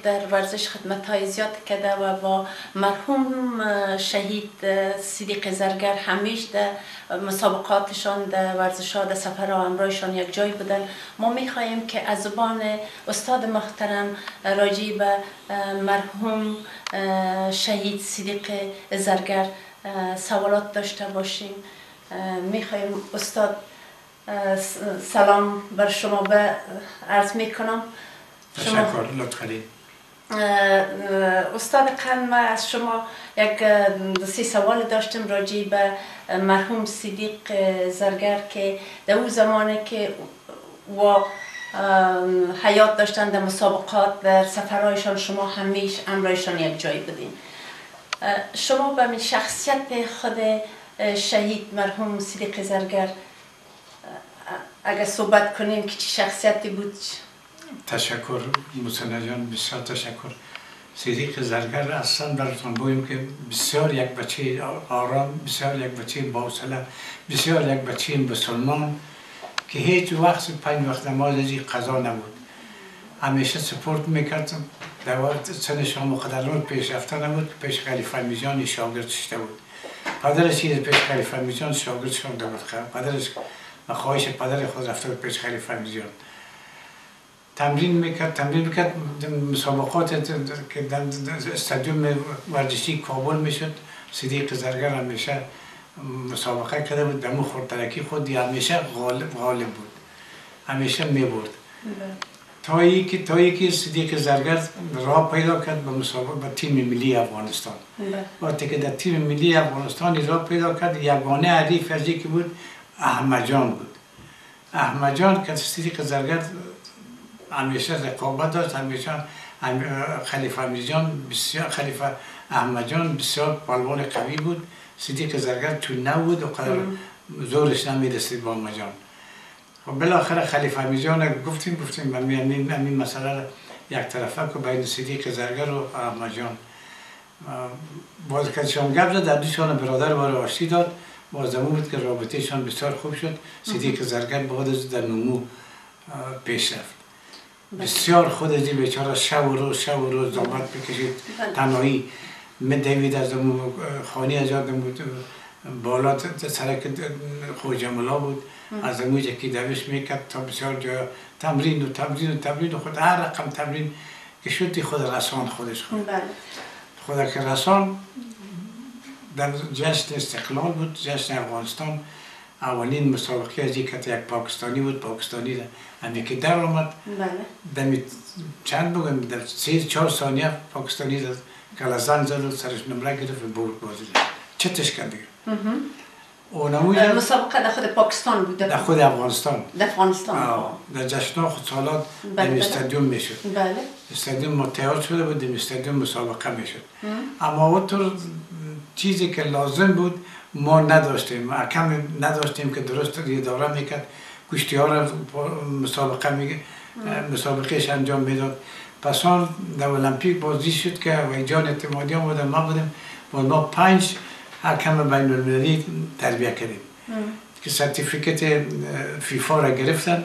در ورزش خدمت‌های زیاد کرده و با مرحوم شهید صدیق زرگر همیشه در مسابقاتشان در ورزش‌ها در سفرها همراهشان یک جای بودن. ما می‌خواهیم که از زبان استاد محترم راجع به مرحوم شهید صدیق زرگر سوالات داشته باشیم. می‌خواهیم استاد سلام بر شما عرض میکنم. تشکر، لطف کنید. استاد قلم، از شما یک سی سوال داشتم راجع به مرحوم صدیق زرگر که در اون زمانی که و حیات داشتن در مسابقات در سفرهایشان شما همیشه همراهشان یک جای بودین. شما به من شخصیت خود شهید مرحوم صدیق زرگر اگر صحبت کنیم که چه شخصیتی بود؟ تشکر مسنه جان، بسیار تشکر. صدیق زرگر اصلا براتون بگویم که بسیار یک بچه آرام، بسیار یک بچه باحوصله، بسیار یک بچه مسلمان که هیچ وقت 5 وقت نماز قضا نبود. همیشه سپورت میکرد. در وقت سن شما مقدرات پیش رفته نبود، پیش خلیفه میجان شاگرد شده بود. پدرش پیش خلیفه میجان شاگرد شده بود. پدرش و خواهش پدر خود رفته بود پیش خلیفه میجان. تمرین میکرد مسابقات که در استادیوم ورزشی کابل میشد. صدیق زرگر همیشه مسابقه کرده بود، دمو خورترکی خود همیشه غالب بود، همیشه میبرد. تا اینکه صدیق زرگر راه پیدا کرد به مسابقه، به تیم ملی افغانستان. وقتی که در تیم ملی افغانستان راه پیدا کرد، یگانه حریف از که بود احمد جان بود. احمد جان که صدیق زرگر همیشه رقابت داشت، همیشه خلیفه میرجان بسیار، خلیفه احمد جان بسیار پهلوان قوی بود. صدیق زرگر تو نبود و قدر زورش نمیرسید با احمد جان. و بالاخره خلیفه میرجان گفتیم همین مسئله یک طرفه که بین صدیق زرگر و احمد جان باز کردشان گپ زد، در دوشان برادر بار آشتی داد. بازمون بود که رابطهشان بسیار خوب شد. صدیق زرگر بعد از در نمو پیش رفت. بسیار خود از این بیچاره شب و روز زحمت بکشید، تنهایی میدوید از خانه از یادم بود بالا سرک خوجه ملا بود، از اموجه که دوش میکرد تا بسیار جا تمرین و خود هر رقم تمرین که شدی خود رسان خودش خود که رسان در جشن استقلال بود، جشن افغانستان. اولین مسابقه از یک پاکستانی بود، پاکستانی همی که در آمد. دمی چند بگم در 3-4 ثانیه پاکستانی کلزن زد و سرش نمره گرفت و برد بازی چتش کرد دیگه. مسابقه در خود پاکستان بود؟ در خود افغانستان. در افغانستان. در جشن‌ها خود سالات در استادیوم میشد. استادیوم متعارف شده بود، در استادیوم مسابقه میشد. اما اونطور چیزی که لازم بود ما نداشتیم، کم نداشتیم که درست اداره میکرد، کشتی ها را مسابقهش انجام میداد. پس آن در المپیک بازی شد که ویجان اعتمادی هم بودن، ما بودیم و ما 5 حکم بین المللی تربیه کردیم که سرتیفیکت فیفا را گرفتن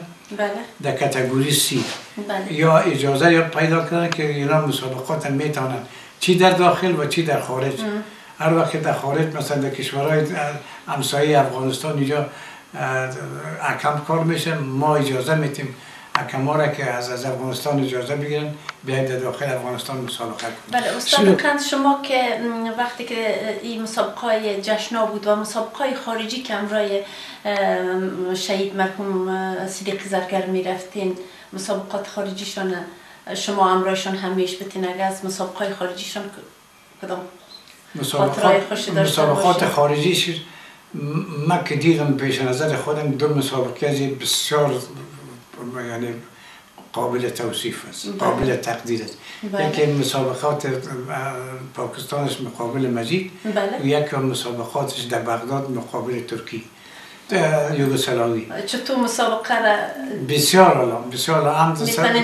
در کاتگوری سی. یا اجازه یا پیدا کردن که اینا مسابقات میتونن چی در داخل و چی در خارج. هر وقت در خارج مثلا در کشورهای همسایه افغانستان اینجا حکم کار میشه، ما اجازه میتیم حکما را که از افغانستان اجازه بگیرن بیاید در داخل افغانستان مسابقه کنند. بله استاد قند، شما که وقتی که این مسابقه جشنا بود و مسابقه خارجی که همراه شهید مرحوم صدیق زرگر میرفتین، مسابقات خارجیشان شما همراهشان همیشه بتین، اگر از مسابقه خارجیشان کدام مسابقات خارجیش من که دیدم پیش نظر خودم 2 مسابقه بسیار یعنی قابل توصیف است، قابل تقدیر است. یکی مسابقات پاکستانش مقابل مجید و یکی مسابقاتش در بغداد مقابل ترکی یوگسلاوی. چطور مسابقه را؟ بسیار عالی، بسیار عالی.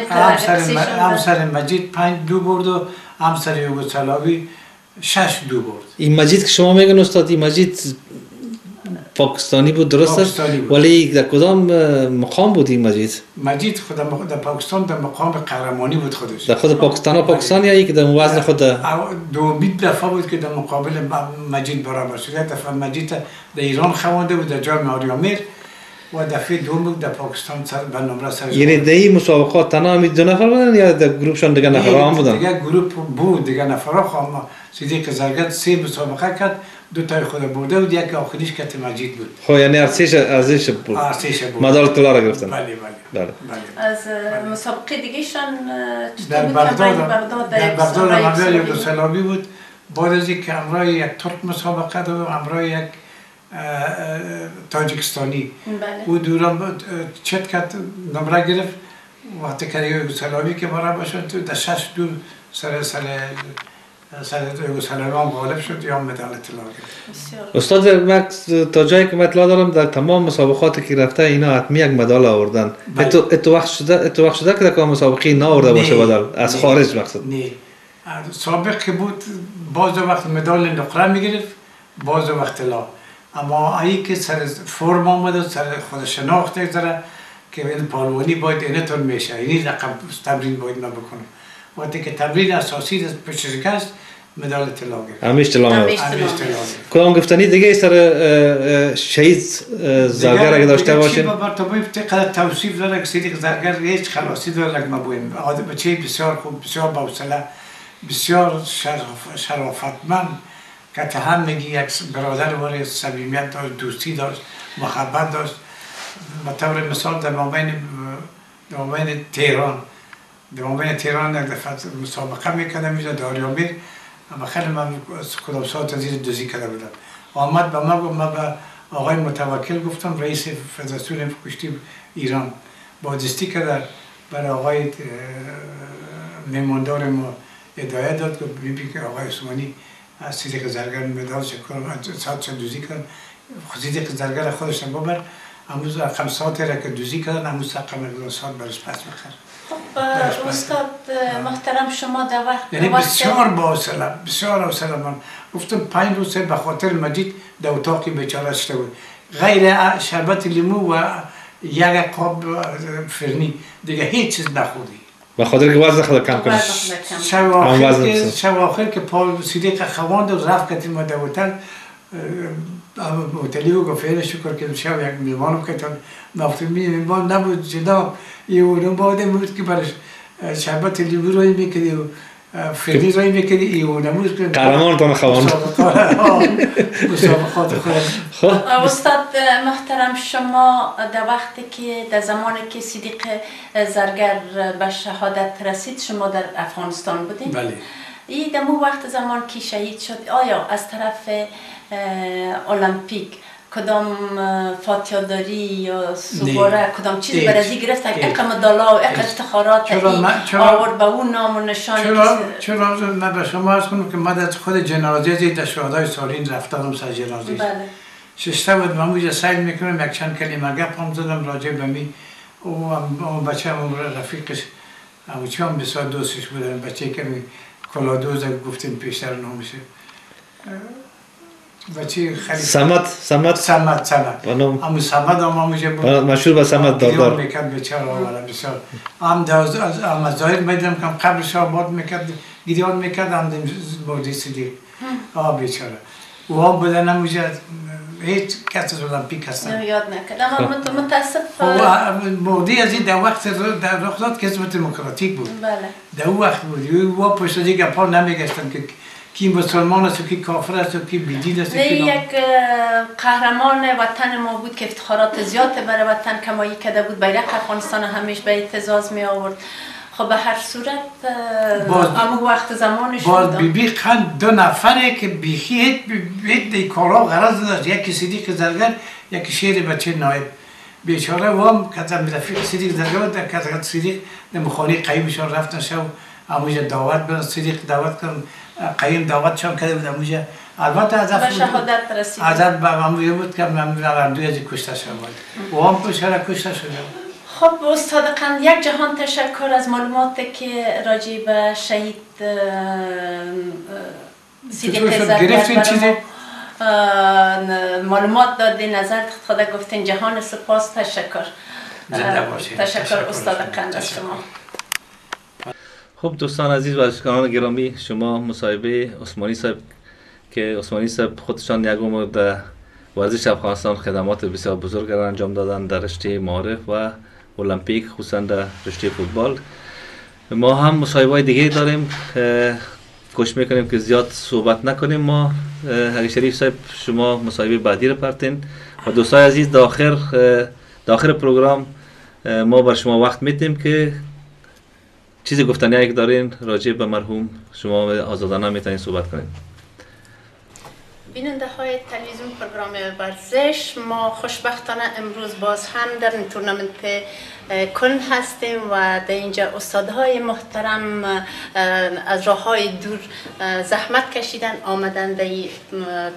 همسر مجید 5-2 برد و همسر یوگسلاوی 6-2 برد. این مجید که شما میگن استاد، این مجید پاکستانی بود درست است؟ پاکستانی بود. ولی در کدام مقام بود این مجید؟ مجید خود در پاکستان در مقام قهرمانی بود خودش. در خود پاکستان یا که در وزن خود؟ دومین دفعه بود که در مقابل مجید برابر شد. یک دفعه مجید در ایران خوانده بود در جام آریامیر و دفعه دوم بود در پاکستان به نمره سرش. یعنی در این مسابقات تنها همین دو نفر بودن یا در گروهشان دیگه نفرها هم بودن؟ دیگه گروه بود دیگه نفرها خواهم. صدیق زرگر 3 مسابقه کرد، 2 تای خود برده بود، یک آخریش کت مجید بود. خب یعنی ارزش بود. بود. مدال طلا را گرفتن. بله. از مسابقه دیگه شان در بغداد همراه یوگسلاوی بود. بعد از اینکه همراه یک ترک مسابقه داد و همراه یک تاجیکستانی. او دوران چت کرد نمره گرفت. وقتی که یوگسلاوی که برابر شد در 6 دور سر یوگسلاوی هم غالب شد یا مدال طلا گرفت. استاد تا جایی که من اطلاع دارم در تمام مسابقاتی که رفته اینا حتمی یک مدال آوردن. اتفاق شده که در مسابقه نآورده باشه مدال از خارج مقصد؟ نه. سابق که بود باز وقت مدال نقره میگرفت، باز وقت طلا. اما ایی که سر فرم آمد سر خود شناخت داره که این پالوانی باید اینطور میشه، این رقم تمرین باید ما بکنم. وقتی که تمرین اساسی پیش شکست مدال طلا گرفت. همیشه طلا می‌آورد. کدام گفتنی دیگه سر شهید زرگر اگه داشته باشین؟ دیگه بر طبیعی قدر توصیف داره که صدیق زرگر هیچ خلاصی داره که ما بگوییم. آدم بچه بسیار خوب، بسیار باحوصله، بسیار شرافتمند که تا هم میگی یک برادر وارد صمیمیت داشت، دوستی داشت، محبت داشت. به طور مثال در مابین تهران یک دفعه مسابقه میکردم اینجا در آریامیر، اما خیلی من کدام ساعت از این دوزی کرده بودم. آمد به ما گفت، من به آقای متوکل گفتم رئیس فدراسیون کشتی ایران بازدستی کرده برای آقای میماندار ما ادعای داد که ببین که آقای عثمانی از صدیق زرگر مدال ساعت دوزی کرد. صدیق زرگر خودش هم ببر امروز رقم ساعتی را که دوزی کردن امروز رقم ساعت برش پس بخر. خب استاد محترم شما در وقت یعنی بسیار باحوصله، بسیار حوصله من گفتم 5 روز به خاطر مجید در اتاقی بیچاره شده بود، غیر شربت لیمو و یک قاب فرنی دیگه هیچ چیز نخوردی به خاطر که وزن خود کم کنه. شب آخر که پال صدیق خواند و رفت کتیم ما در هتل هتلی و گفت شکر که شب یک میوانم که نفتر میوان نبود جناب یه اونم باده بود که برش شربت لیمو روی میکردی و فرنی روی میکردی یه اونم بود که قهرمان تان خواند مسابقات خود. استاد محترم شما در وقتی که در زمانی که صدیق زرگر به شهادت رسید شما در افغانستان بودین؟ بله. این در مو وقت زمان که شهید شد آیا از طرف المپیک کدام فاتحه‌داری یا سوباره کدام چیز برازی گرفتن اقا مدالا و اقا افتخارات آورد به اون نام و نشان؟ چرا من به شما عرض کنم که من در خود جنازه در شهدای سالین رفتم سر جنازه. بله. ششته بود من اونجا سعی میکنم یک چند کلمه گپ هم زدم راجع به می اون بچه هم رفیقش چه هم بسیار دوستش بودن بچه که کلادوز گفتیم پیشتر نامشه بچه خیلی سمت همون سمت هم همونجا بود مشهور به سمت دادار میکرد بچه را بسیار هم ظاهر میدم که قبلش آباد میکرد گیریان میکرد هم بودی صدیق بیچاره و هم بودن همونجا هیچ کس از المپیک هستن یاد نکرد اما متاسف بودی از این در وقت در رخ داد که حزب دموکراتیک بود. بله. در اون وقت بود و پشت دیگه پا نمیگشتن که کی مسلمان است و کی کافر است و کی بیدین است. یک قهرمان وطن ما بود که افتخارات زیاد برای وطن کمایی کرده بود، بیرق افغانستان همیشه به اعتزاز می آورد. خب به هر صورت اما وقت زمانش باز بی خان 2 نفره که بیخی هیچ کارا غرض نداشت، یکی صدیق زرگر یکی شیر بچه نایب بیچاره و هم که رفیق صدیق زرگر در که صدیق در مخانه قیمشان رفتن شو اموجه دعوت بدن صدیق دعوت کردن قیم دعوتشان کرده بود اموجه البته از به شهادت رسید عدد به اموجه بود که من دوی از کشته شد و هم پشاره کشته شده. خب استاد قند یک جهان تشکر از معلوماتی که راجع به شهید صدیق زرگر معلومات دادین، نظر خدا گفتین. جهان سپاس، تشکر. تشکر استاد قند از شما. خب دوستان عزیز و ورزشکاران گرامی، شما مصاحبه عثمانی صاحب که عثمانی صاحب خودشان یک عمر در ورزش افغانستان خدمات بسیار بزرگ را انجام دادن در رشته معارف و المپیک، خصوصا در رشته فوتبال. ما هم مصاحبه دیگه داریم، کوشش میکنیم که زیاد صحبت نکنیم. ما حقی شریف صاحب شما مصاحبه بعدی رو پرتین و دوستان عزیز داخل پروگرام ما بر شما وقت میدیم که چیزی گفتنی که دارین راجع به مرحوم شما آزادانه میتونین صحبت کنین. بیننده های تلویزیون پروگرام ورزش، ما خوشبختانه امروز باز هم در این تورنمنت کلن هستیم و در اینجا استادهای محترم از راه های دور زحمت کشیدن آمدن در این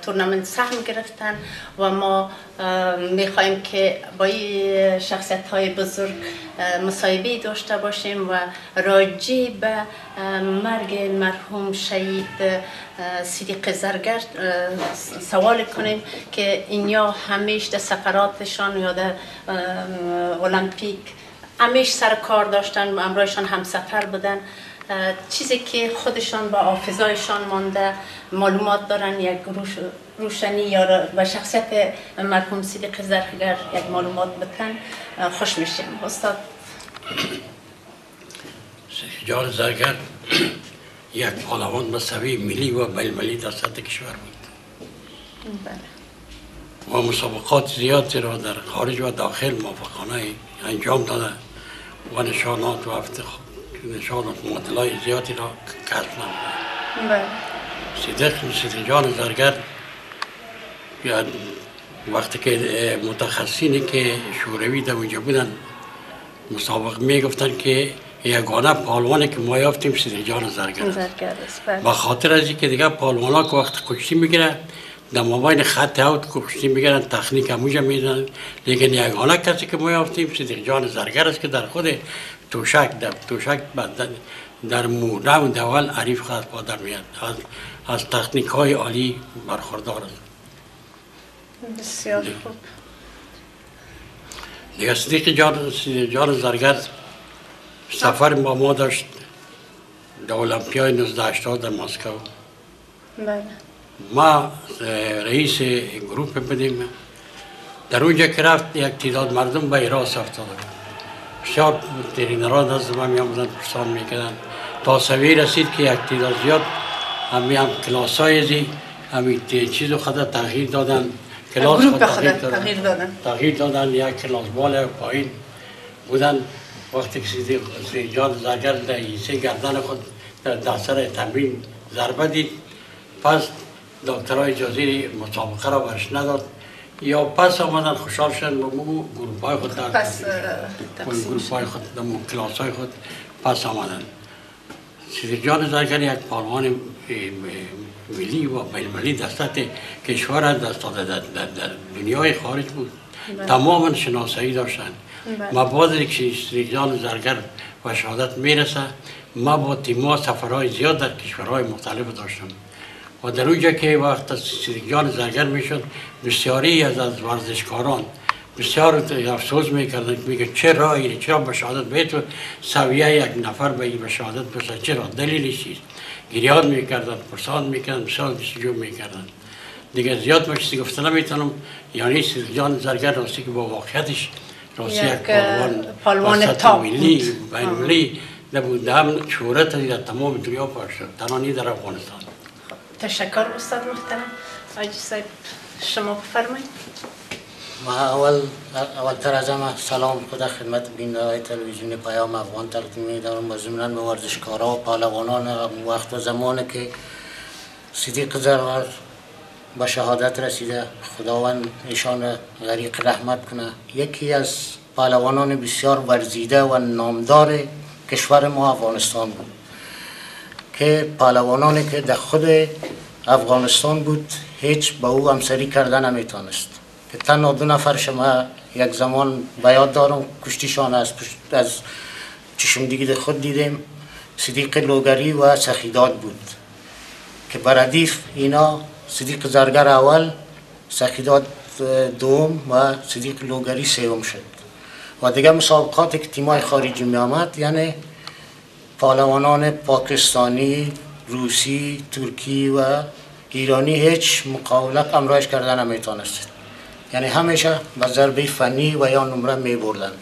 تورنمنت سهم گرفتن و ما میخوایم که با این شخصیت های بزرگ مصاحبه داشته باشیم و راجع به مرگ مرحوم شهید صدیق زرگر سوال کنیم که اینیا همیشه در سفراتشان یا در المپیک همیشه سر کار داشتن و امروزشان هم سفر بودن. چیزی که خودشان با حافظه‌شان مانده معلومات دارن، یک روشنی یا به شخصیت مرحوم صدیق زرگر یک معلومات بتن، خوش میشیم. استاد جان زرگر یک پهلوان مساوی ملی و بین‌المللی در سطح کشور بود. بله. و مسابقات زیادی را در خارج و داخل موفقانه انجام داده و نشانات و نشانات معادلای زیادی را کسب نموده. بله. صدیق جان زرگر وقتی که متخصصینی که شوروی در اونجا بودن مسابقه میگفتن که یگانه پهلوانی که ما یافتیم صدیق جان زرگر است. به خاطر از اینکه دیگه پهلوانا که وقت کشتی میگیره در مابین خط اوت کشتی میگیرن، تکنیک همونجا میدن، لیکن یگانه کسی که ما یافتیم صدیق جان زرگر است که در خود توشک در راوند اول حریف خواهد پادر میاد، از تکنیک های عالی برخوردار است. بسیار خوب. دیگه صدیق جان زرگر سفر با ما داشت در المپیای 1980 در مسکو. بله. ما رئیس گروپ بودیم. در اونجا که رفت یک تعداد مردم به حراس افتاده بود. بسیار ترینران از ما می آمدن پرسان میکردن تا سوی رسید که یک تعداد زیاد هم کلاس های همین چیز خود تغییر دادن، کلاس خود تغییر دادن، یک کلاس بالا پایین بودن. وقتی که صدیق جان زرگر در ایسه گردن خود در سر تمرین ضربه دید، پس دکترای اجازه مسابقه را برش نداد یا پس آمدن خوشحال شدن با مو گروپ های خود در کلاس های خود پس آمدن. صدیق جان زرگر یک پهلوان ملی و بین‌المللی در سطح کشور در دنیای خارج بود. تماما شناسایی داشتن. ما بعد از که صدیق جان زرگر و شهادت میرسه، ما با تیم‌ها سفرهای زیاد در کشورهای مختلف داشتم و در اونجا که وقت صدیق جان زرگر میشد بسیاری از ورزشکاران بسیار افسوس میکردن که میگه چرا به شهادت بیت سویه یک نفر به شهادت برسه، چرا دلیلش چیست؟ گریاد میکردن، پرسان میکردن، بسیار جستجو میکردن. دیگه زیاد من چیزی گفته نمیتونم. یعنی صدیق جان زرگر راستی که با واقعیتش راستی یک پهلوان تاپ ملی بین‌المللی نبود، هم شهرت در تمام دنیا پاش شد، تنها نه در افغانستان. تشکر استاد محترم. حاجی صاحب شما بفرمایید. ما اولتر از همه سلام خدا خدمت بیننده‌های تلویزیون پیام افغان تقدیم می‌دارم و ضمناً به ورزشکارا و پهلوانان وقت و زمانی که صدیق زرگر به شهادت رسیده، خداوند ایشان غریق رحمت کنه. یکی از پهلوانان بسیار ورزیده و نامدار کشور ما افغانستان بود که پهلوانانی که در خود افغانستان بود هیچ به او همسری کردن نمیتونست که تنها 2 نفر شما یک زمان به یاد دارم کشتیشان از چشمدیگی خود دیدیم، صدیق لوگری و سخیداد بود که بردیف اینا صدیق زرگر اول، سخیداد دوم و صدیق لوگری سوم شد. و دیگه مسابقاتی که تیمای خارجی می آمد یعنی پهلوانان پاکستانی، روسی، ترکی و ایرانی هیچ مقابلت امرایش کردن نمیتونست. یعنی همیشه به ضربه فنی و یا نمره می بردن.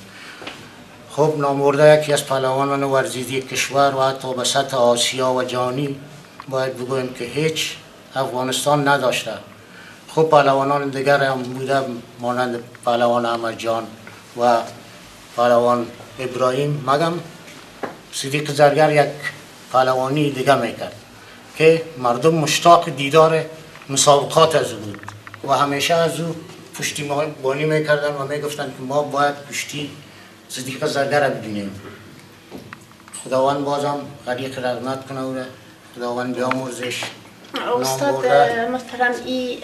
خب نامورده یکی از پهلوانان ورزیدی کشور و حتی به سطح آسیا و جهانی باید بگویم که هیچ افغانستان نداشته. خب پهلوانان دیگر هم بوده مانند پهلوان احمد جان و پهلوان ابراهیم، مگم صدیق زرگر یک پهلوانی دیگه میکرد که مردم مشتاق دیدار مسابقات از او بود و همیشه از او پشتیبانی میکردن و میگفتن که ما باید پشتی صدیق زرگر را ببینیم. خداوند بازم غریق رحمت کنه او را، خداوند بیامرزش. استاد محترم، این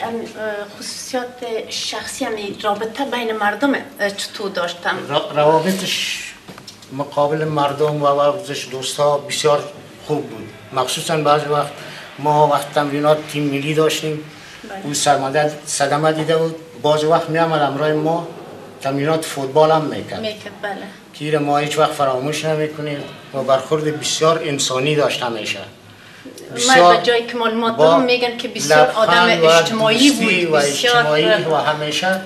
خصوصیات شخصی همی رابطه بین مردم چطور داشتن؟ روابطش مقابل مردم و ورزش دوستا بسیار خوب بود. مخصوصا بعضی وقت ما وقت تمرینات تیم ملی داشتیم، او صدمه دیده بود، بعضی وقت می آمد همراه ما تمرینات فوتبال هم میکرد. بله. که ما هیچ وقت فراموش نمیکنیم و برخورد بسیار انسانی داشت همیشه. بسیار جایی که معلومات دارم میگن که بسیار آدم اجتماعی بود، و اجتماعی و همیشه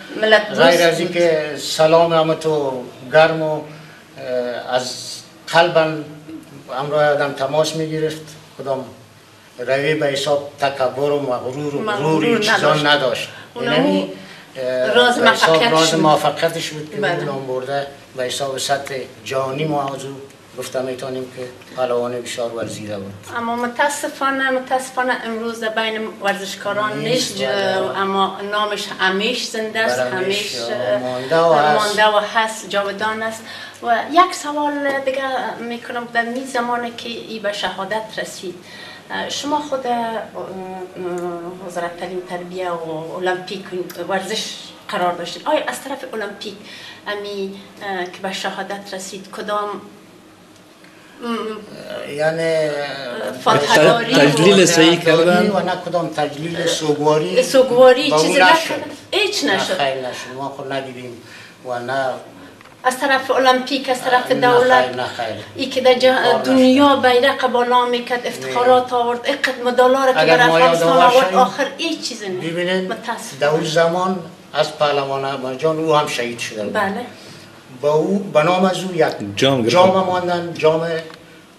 غیر از اینکه سلام هم تو گرم و از قلبا همراه آدم تماس میگرفت، کدام روی به حساب تکبر و مغرور و غرور چیزا نداشت. یعنی راز موفقیتش بود که نام برده به حساب سطح جهانی ما از او گفته میتونیم که پهلوان بسیار ورزیده بود. اما متاسفانه امروز بین ورزشکاران نیست، اما نامش همیش زنده است، همیش مانده و هست، جاودان است. و یک سوال دیگه میکنم، در این زمانی که ای به شهادت رسید، شما خود وزارت تعلیم تربیه و المپیک ورزش قرار داشتید، آیا از طرف المپیک امی که به شهادت رسید کدام یعنی تجلیل صحیح کردن و نه کدام تجلیل سوگواری چیزی نشد؟ هیچ نشد. خیلی نشد، ما خود ندیدیم و نه از طرف المپیک، از طرف دولت، ای که در دنیا بیرق بالا میکرد، افتخارات آورد، اقد مدالار که بر افغانستان آورد، آخر هیچ چیزی نشد. ببینید در اون زمان از پهلوان احمد جان او هم شهید شده بود. بله. به نام از او یک جام ماندن، جام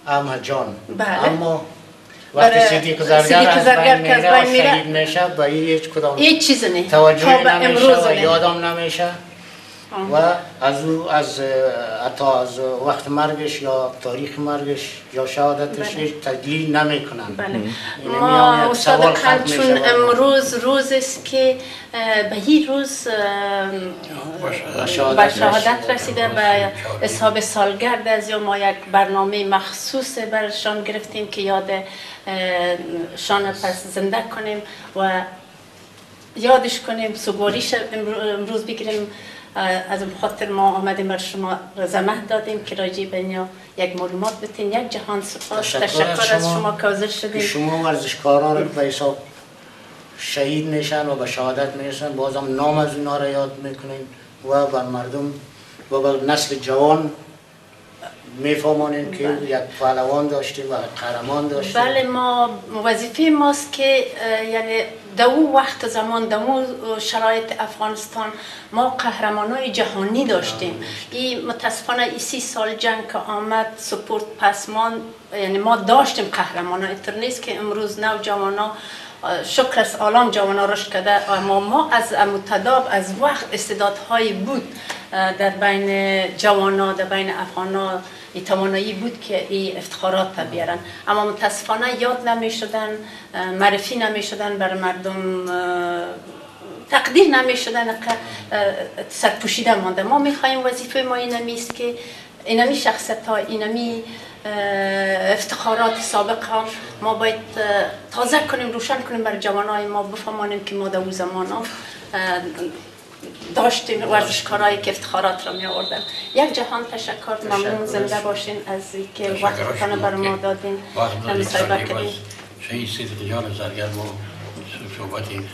احمد جان. بله. اما وقتی صدیق زرگر از بین میره و شهید میشه به هیچ کدام چیز نه توجه نمیشه و یادم نمیشه و از حتی از وقت مرگش یا تاریخ مرگش یا شهادتش هیچ تجلیل نمیکنن. بله. ما استاد چون امروز روز است که به این روز به شهادت رسیده، به حساب سالگرد از یا ما یک برنامه مخصوص برشان گرفتیم که یاد شان پس زنده کنیم و یادش کنیم، سوگواریش امروز بگیریم. از اون خاطر ما آمدیم بر شما زحمت دادیم که راجع به اینا یک معلومات بتین. یک جهان سپاس، تشکر از شما که حاضر شدید. شما ورزشکاران رو به حساب شهید میشن و به شهادت میرسن، بازم نام از اونا رو یاد میکنین و بر مردم و بر نسل جوان میفهمانیم که یک پهلوان داشتیم و قهرمان داشتیم. بله، ما وظیفه ماست که یعنی در اون وقت زمان، در اون شرایط افغانستان ما قهرمانای جهانی داشتیم. این متاسفانه این 30 سال جنگ که آمد سپورت پسمان، یعنی ما داشتیم قهرمانا. اینطور نیست که امروز نوجوانا شکر از عالم جوانا رشد کرده، اما ما از متداب از وقت استعدادهایی بود در بین جوانا، در بین افغانا این توانایی بود که این افتخارات بیارن، اما متاسفانه یاد نمی شدن، معرفی نمی شدن، بر مردم تقدیر نمی شدن، سرپوشیده مانده. ما می خواهیم وظیفه ما اینمی است که اینمی شخصیت ها، اینمی افتخارات سابق ها ما باید تازه کنیم، روشن کنیم بر جوانای ما، بفهمانیم که ما در اون زمان ها داشتیم ورزشکارایی که افتخارات را می آوردن. یک جهان تشکر، ممنون، زنده باشین از اینکه وقتتان بر ما دادین. مصاحبه کردین. شهید صدیق جان زرگر ما صحبت اینه.